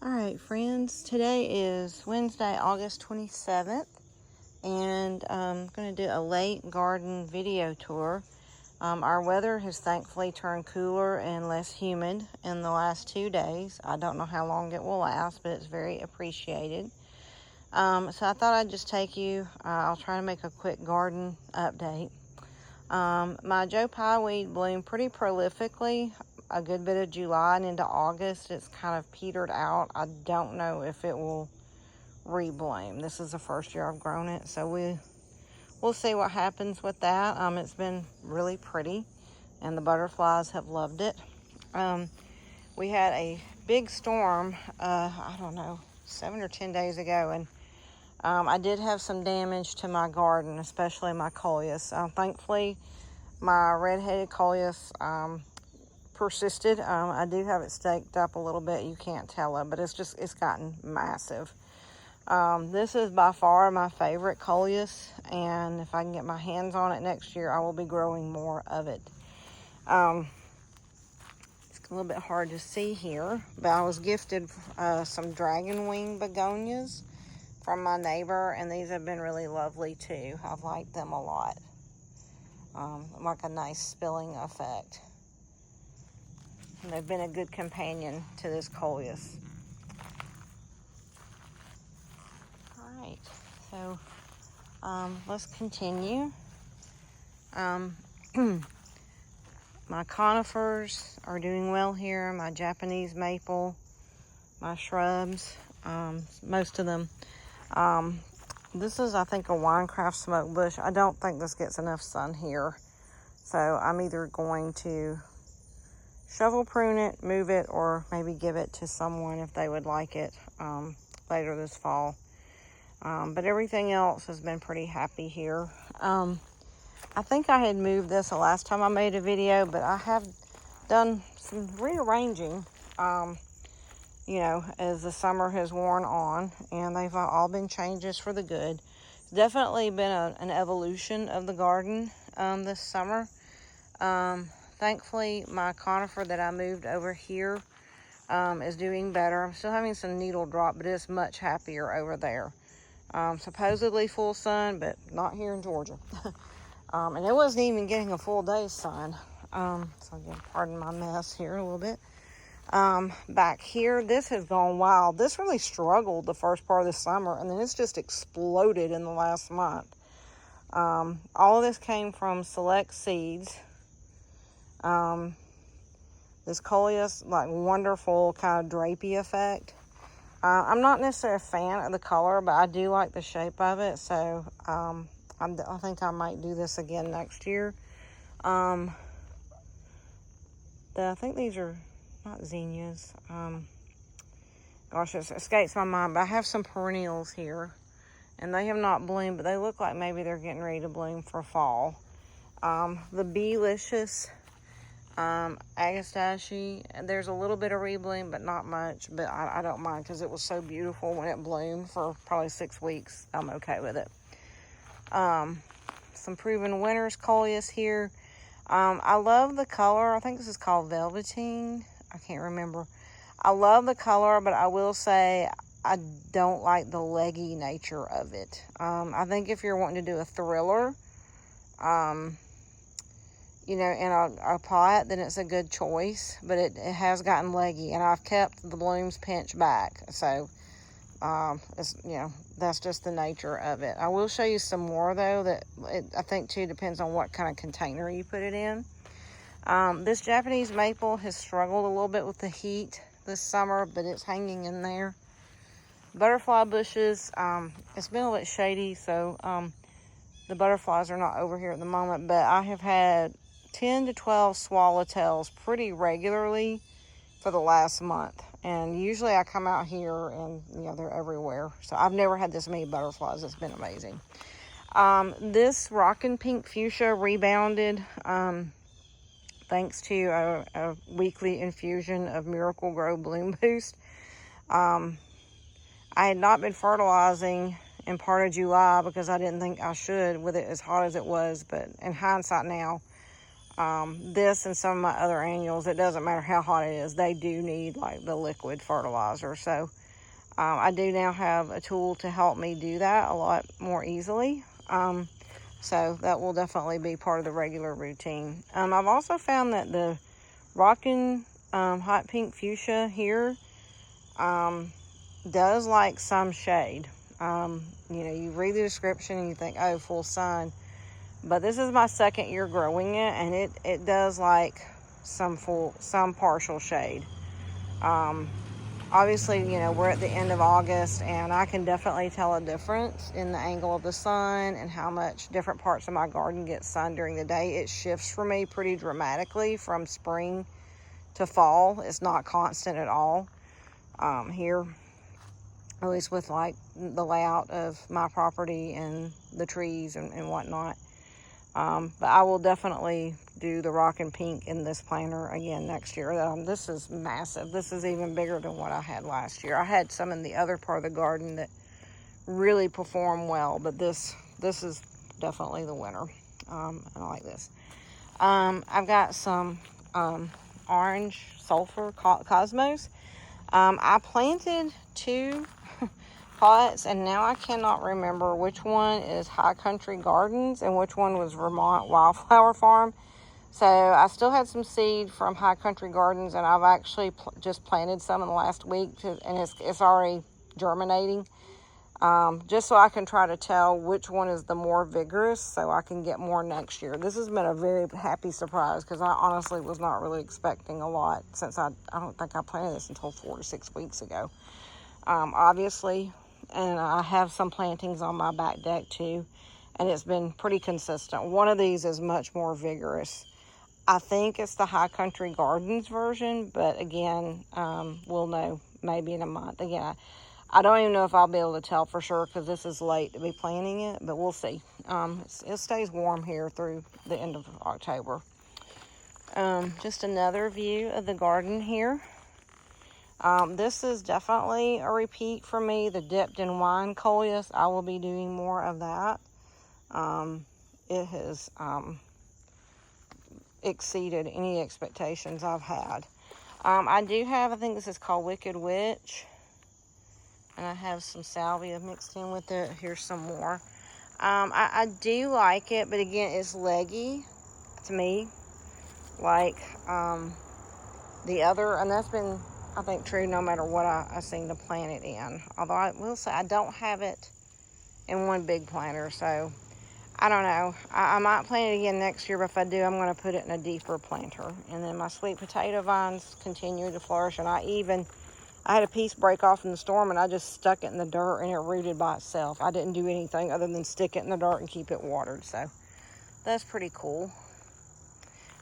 Alright friends, today is Wednesday, August 27th, and I'm going to do a late garden video tour. Our weather has thankfully turned cooler and less humid in the last 2 days. I don't know how long it will last, but it's very appreciated. So I thought I'd just take you, I'll try to make a quick garden update. My Joe Pye weed bloomed pretty prolifically a good bit of July and into August. It's kind of petered out. I don't know if it will rebloom. This is the first year I've grown it, so we'll see what happens with that. It's been really pretty, and the butterflies have loved it. We had a big storm, I don't know, 7 or 10 days ago, and I did have some damage to my garden, especially my coleus. Thankfully, my red-headed coleus persisted. I do have it staked up a little bit. You can't tell it, but it's gotten massive. This is by far my favorite coleus, and if I can get my hands on it next year, I will be growing more of it. It's a little bit hard to see here, but I was gifted some dragon wing begonias from my neighbor, and these have been really lovely too. I've liked them a lot. Like a nice spilling effect. And they've been a good companion to this coleus. Alright, so let's continue. My conifers are doing well here. My Japanese maple, my shrubs, most of them. This is, I think, a Winecraft smoke bush. I don't think this gets enough sun here. So I'm either going to shovel prune it, move it, or maybe give it to someone if they would like it later this fall. But everything else has been pretty happy here. I think I had moved this the last time I made a video, but I have done some rearranging, as the summer has worn on, and they've all been changes for the good. It's definitely been an evolution of the garden this summer. Thankfully, my conifer that I moved over here is doing better. I'm still having some needle drop, but it's much happier over there. Supposedly full sun, but not here in Georgia. And it wasn't even getting a full day's sun. So again, pardon my mess here a little bit. Back here, this has gone wild. This really struggled the first part of the summer, and then it's just exploded in the last month. All of this came from Select Seeds. This coleus, like, wonderful kind of drapey effect. I'm not necessarily a fan of the color, but I do like the shape of it, so I think I might do this again next year. I think these are not zinnias. Gosh, it escapes my mind, but I have some perennials here, and they have not bloomed, but they look like maybe they're getting ready to bloom for fall. The Beelicious Agastache, there's a little bit of rebloom, but not much, but I don't mind because it was so beautiful when it bloomed for probably 6 weeks. I'm okay with it. Some Proven Winners coleus here. I love the color. I think this is called Velveteen. I can't remember. I love the color, but I will say I don't like the leggy nature of it. I think if you're wanting to do a thriller, in a pot, then it's a good choice, but it has gotten leggy, and I've kept the blooms pinched back, so that's just the nature of it. I will show you some more, though, that I think too depends on what kind of container you put it in. This Japanese maple has struggled a little bit with the heat this summer, but it's hanging in there. Butterfly bushes, it's been a little bit shady, so the butterflies are not over here at the moment, but I have had 10 to 12 swallowtails pretty regularly for the last month, and usually I come out here and they're everywhere. So I've never had this many butterflies. It's been amazing. This Rockin' Pink Fuchsia rebounded thanks to a weekly infusion of Miracle-Gro Bloom Boost. I had not been fertilizing in part of July because I didn't think I should with it as hot as it was, but in hindsight now, This and some of my other annuals, it doesn't matter how hot it is, they do need like the liquid fertilizer. So I do now have a tool to help me do that a lot more easily. So that will definitely be part of the regular routine. I've also found that the Rockin' Hot Pink Fuchsia here does like some shade. You know, you read the description and you think, oh, full sun. But this is my second year growing it, and it does like some partial shade. Obviously, you know, we're at the end of August, and I can definitely tell a difference in the angle of the sun and how much different parts of my garden get sun during the day. It shifts for me pretty dramatically from spring to fall. It's not constant at all here, at least with like the layout of my property and the trees and whatnot. But I will definitely do the Rockin' Pink in this planter again next year. This is massive. This is even bigger than what I had last year. I had some in the other part of the garden that really performed well, but this is definitely the winner. And I like this. I've got some orange sulfur cosmos. I planted 2 pots, and now I cannot remember which one is High Country Gardens and which one was Vermont Wildflower Farm. So I still had some seed from High Country Gardens, and I've actually just planted some in the last week, and it's already germinating. Just so I can try to tell which one is the more vigorous, so I can get more next year. This has been a very happy surprise, because I honestly was not really expecting a lot, since I don't think I planted this until 4 to 6 weeks ago. Obviously, and I have some plantings on my back deck too, and it's been pretty consistent. One of these is much more vigorous. I think it's the High Country Gardens version, but again, we'll know maybe in a month. Again, I don't even know if I'll be able to tell for sure, because this is late to be planting it, but we'll see. It stays warm here through the end of October. Just another view of the garden here. This is definitely a repeat for me, the dipped in wine coleus. I will be doing more of that. It has exceeded any expectations I've had. I do have, I think this is called Wicked Witch, and I have some salvia mixed in with it. Here's some more. I do like it, but again, it's leggy to me, like the other, and that's been, I think, true no matter what I seem to plant it in. Although I will say I don't have it in one big planter, so I don't know. I might plant it again next year, but if I do, I'm going to put it in a deeper planter. And then my sweet potato vines continue to flourish, and I had a piece break off in the storm, and I just stuck it in the dirt, and it rooted by itself. I didn't do anything other than stick it in the dirt and keep it watered, so that's pretty cool.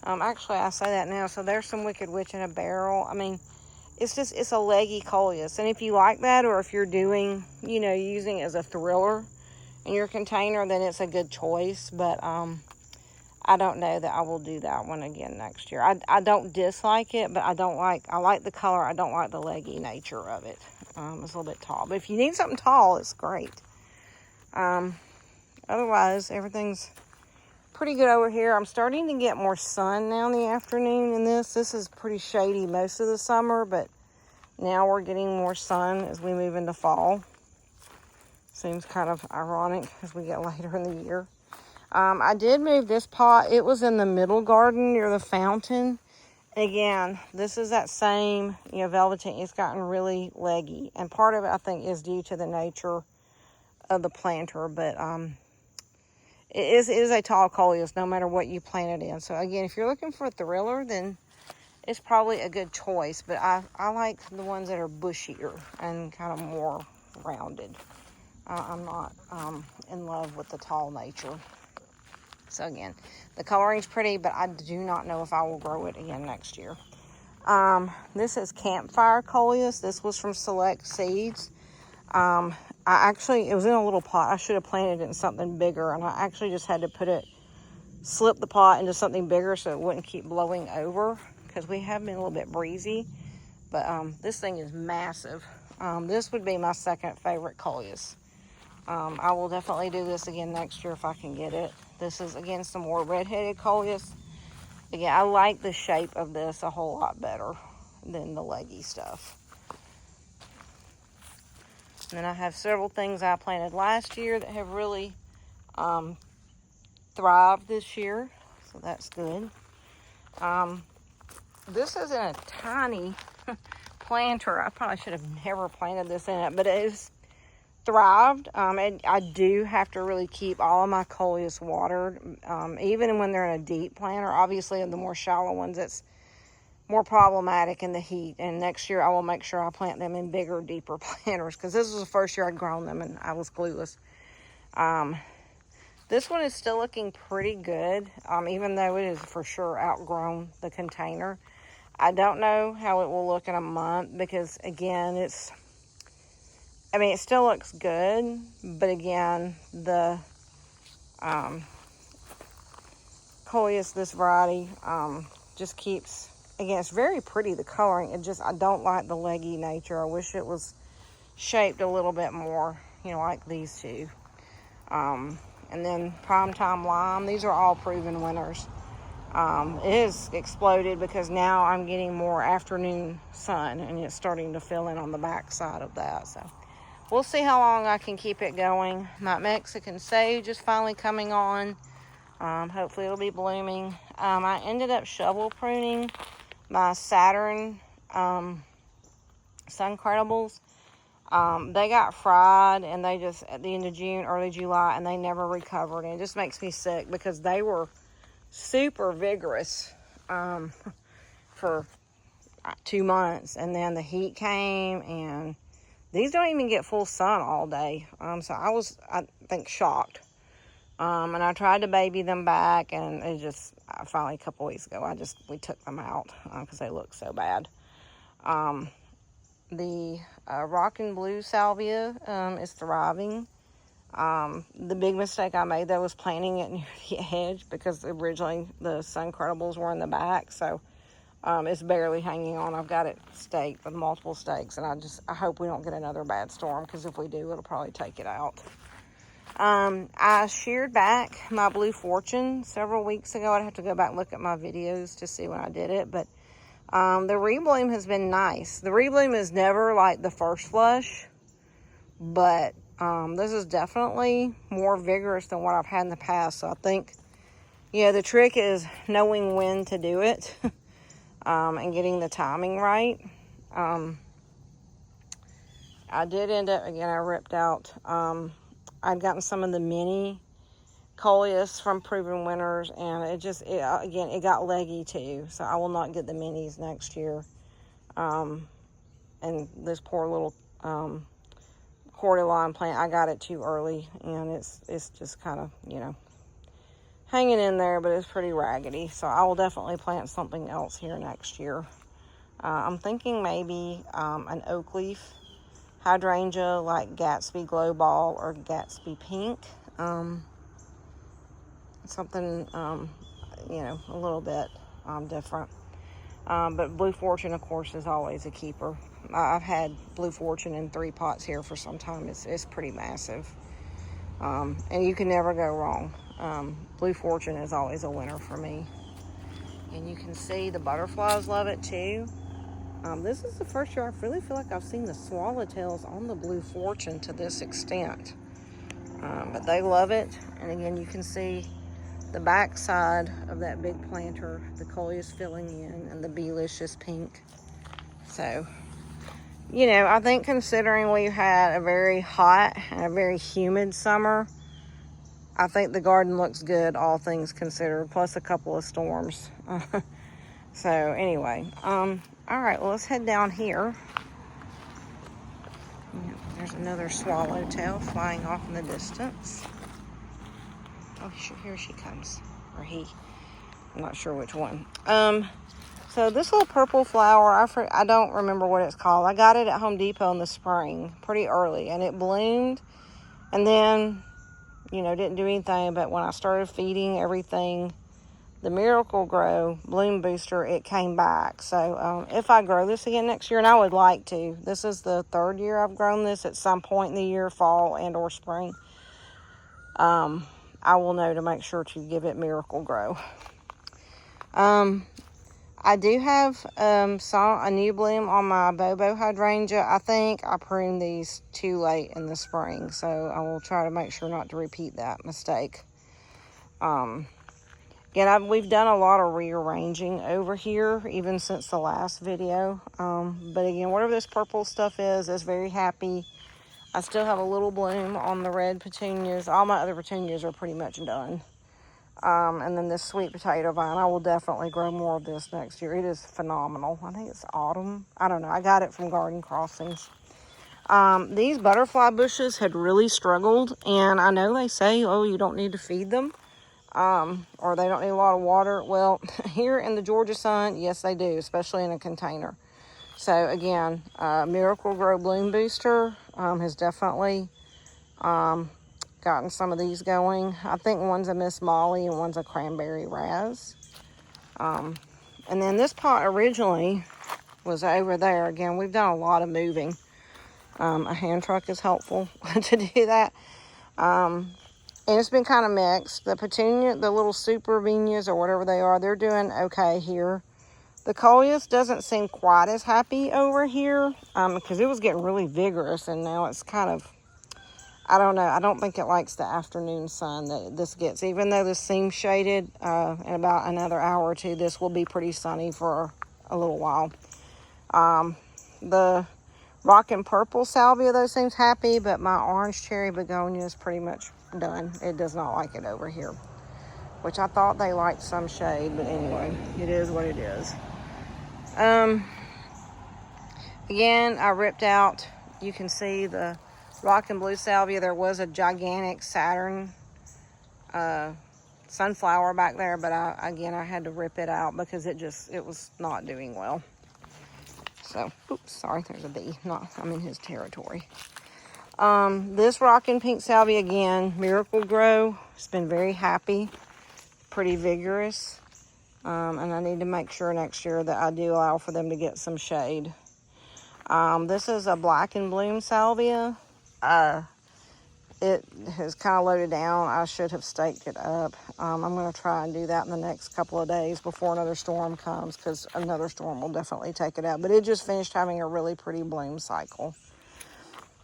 Actually, I say that now, so there's some Wicked Witch in a barrel. I mean, it's a leggy coleus, and if you like that, or if you're doing, you know, using it as a thriller in your container, then it's a good choice. But I don't know that I will do that one again next year. I don't dislike it, but I like the color. I don't like the leggy nature of it. It's a little bit tall, but if you need something tall, it's great. Otherwise, everything's pretty good over here. I'm starting to get more sun now in the afternoon in this. This is pretty shady most of the summer, but now we're getting more sun as we move into fall. Seems kind of ironic as we get later in the year. I did move this pot. It was in the middle garden near the fountain. Again, this is that same, you know, velveteen. It's gotten really leggy, and part of it I think is due to the nature of the planter, but it is a tall coleus no matter what you plant it in. So again, if you're looking for a thriller, then it's probably a good choice, but I like the ones that are bushier and kind of more rounded. I'm not in love with the tall nature. So again, the coloring's pretty, but I do not know if I will grow it again next year. This is Campfire Coleus. This was from Select Seeds. It was in a little pot. I should have planted it in something bigger, and I actually just had to slip the pot into something bigger so it wouldn't keep blowing over, because we have been a little bit breezy. But this thing is massive. This would be my second favorite coleus. I will definitely do this again next year if I can get it. This is, again, some more red-headed coleus. Again, I like the shape of this a whole lot better than the leggy stuff. And then I have several things I planted last year that have really thrived this year, so that's good. This is in a tiny planter. I probably should have never planted this in it, but it is thrived. And I do have to really keep all of my coleus watered, even when they're in a deep planter. Obviously, in the more shallow ones, it's more problematic in the heat. And next year, I will make sure I plant them in bigger, deeper planters, because this was the first year I'd grown them, and I was clueless. This one is still looking pretty good, even though it is for sure outgrown the container. I don't know how it will look in a month, because again, it still looks good, but again, the coleus, this variety, just keeps, again, it's very pretty, the coloring. I don't like the leggy nature. I wish it was shaped a little bit more, like these two. And then Primetime Lime, these are all proven winners. It has exploded because now I'm getting more afternoon sun, and it's starting to fill in on the back side of that. So we'll see how long I can keep it going. My Mexican sage is finally coming on. Hopefully it'll be blooming. I ended up shovel pruning my Saturn Suncredibles. They got fried, and they just, at the end of June, early July, and they never recovered. And it just makes me sick because they were super vigorous for 2 months, and then the heat came, and these don't even get full sun all day. So I was, I think, shocked. And I tried to baby them back, and it just, finally a couple weeks ago, we took them out because they looked so bad. The Rockin' Blue Salvia is thriving. The big mistake I made, though, was planting it near the edge, because originally the Suncredibles were in the back, so it's barely hanging on. I've got it staked with multiple stakes, and I hope we don't get another bad storm, because if we do, it'll probably take it out. I sheared back my Blue Fortune several weeks ago. I'd have to go back and look at my videos to see when I did it, but the rebloom has been nice. The rebloom is never like the first flush, but this is definitely more vigorous than what I've had in the past. So I think, the trick is knowing when to do it and getting the timing right. I did end up, again, I ripped out, I'd gotten some of the mini coleus from Proven Winners, and it got leggy too, so I will not get the minis next year. And this poor little cordyline plant, I got it too early, and it's just kind of, hanging in there, but it's pretty raggedy, so I will definitely plant something else here next year. I'm thinking maybe an oak leaf hydrangea like Gatsby Glow Ball or Gatsby Pink. Something, a little bit different. But Blue Fortune, of course, is always a keeper. I've had Blue Fortune in 3 pots here for some time. It's pretty massive. And you can never go wrong. Blue Fortune is always a winner for me. And you can see the butterflies love it too. This is the first year I really feel like I've seen the swallowtails on the Blue Fortune to this extent. But they love it. And again, you can see the back side of that big planter, the coleus filling in, and the Belicious pink. So, I think considering we had a very hot and a very humid summer, I think the garden looks good, all things considered, plus a couple of storms. So anyway, all right, well, let's head down here. There's another swallowtail flying off in the distance. Oh, here she comes, or he. I'm not sure which one. So this little purple flower, I don't remember what it's called. I got it at Home Depot in the spring, pretty early, and it bloomed, and then, didn't do anything. But when I started feeding everything, the Miracle Grow Bloom Booster, it came back. So if I grow this again next year, and I would like to, this is the 3rd year I've grown this at some point in the year, fall and or spring. I will know to make sure to give it Miracle Grow. I do have saw a new bloom on my Bobo hydrangea. I think I pruned these too late in the spring, so I will try to make sure not to repeat that mistake. Again, we've done a lot of rearranging over here, even since the last video. But again, whatever this purple stuff is very happy. I still have a little bloom on the red petunias. All my other petunias are pretty much done. And then this sweet potato vine, I will definitely grow more of this next year. It is phenomenal. I think it's autumn. I don't know. I got it from Garden Crossings. These butterfly bushes had really struggled, and I know they say, oh, you don't need to feed them, or they don't need a lot of water. Well, here in the Georgia sun, yes, they do, especially in a container. So again, Miracle-Gro Bloom Booster has definitely gotten some of these going. I think one's a Miss Molly and one's a Cranberry Raz. And then this pot originally was over there. Again, we've done a lot of moving. A hand truck is helpful to do that. And it's been kind of mixed. The petunia, the little super vinias or whatever they are, they're doing okay here. The coleus doesn't seem quite as happy over here because it was getting really vigorous, and now it's kind of, I don't know. I don't think it likes the afternoon sun that this gets. Even though this seems shaded, in about another hour or two, this will be pretty sunny for a little while. The Rockin' Purple salvia, though, seems happy, but my orange cherry begonia is pretty much done. It does not like it over here, which I thought they liked some shade, but anyway, it is what it is. Again, I ripped out, you can see the Rockin' Blue salvia. There was a gigantic Saturn sunflower back there, but I had to rip it out because it was not doing well. So, oops, sorry, there's a bee. I'm in his territory. This Rockin' Pink salvia, again, Miracle-Gro. It's been very happy, pretty vigorous. And I need to make sure next year that I do allow for them to get some shade. This is a Black and Bloom salvia. It has kind of loaded down. I should have staked it up. I'm going to try and do that in the next couple of days before another storm comes, because another storm will definitely take it out. But it just finished having a really pretty bloom cycle.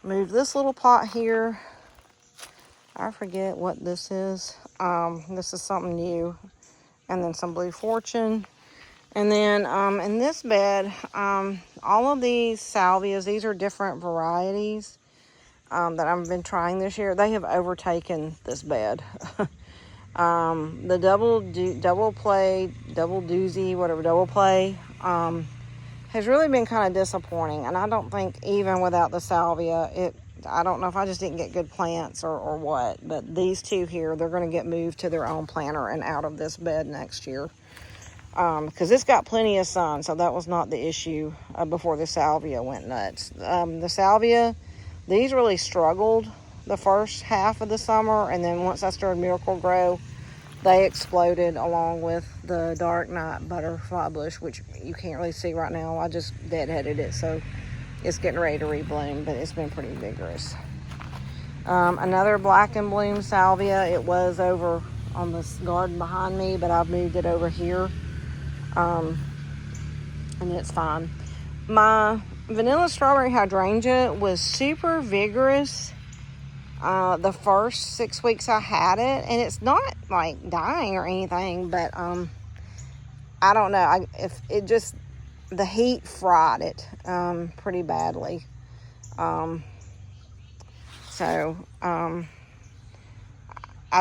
Move this little pot here. I forget what this is. This is something new. And then some Blue Fortune. And then in this bed, all of these salvias, these are different varieties that I've been trying this year. They have overtaken this bed. The double play has really been kind of disappointing. And I don't think even without the salvia, I don't know if I just didn't get good plants or what, but these two here, they're going to get moved to their own planter and out of this bed next year. Because it's got plenty of sun, so that was not the issue before the salvia went nuts. The salvia, these really struggled the first half of the summer, and then once I started Miracle-Gro, they exploded along with the Dark Night butterfly bush, which you can't really see right now. I just deadheaded it, so it's getting ready to rebloom, but it's been pretty vigorous. Another Black and Bloom salvia. It was over on this garden behind me, but I've moved it over here. And it's fine. My vanilla strawberry hydrangea was super vigorous the first 6 weeks I had it, and it's not like dying or anything, but I don't know. The heat fried it pretty badly. I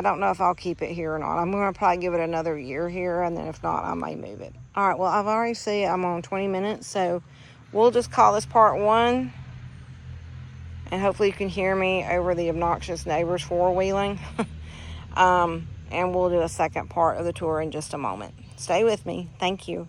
don't know if I'll keep it here or not. I'm going to probably give it another year here, and then if not, I may move it. All right, well, I've already seen I'm on 20 minutes, so we'll just call this part 1. And hopefully you can hear me over the obnoxious neighbors four-wheeling. And we'll do a second part of the tour in just a moment. Stay with me. Thank you.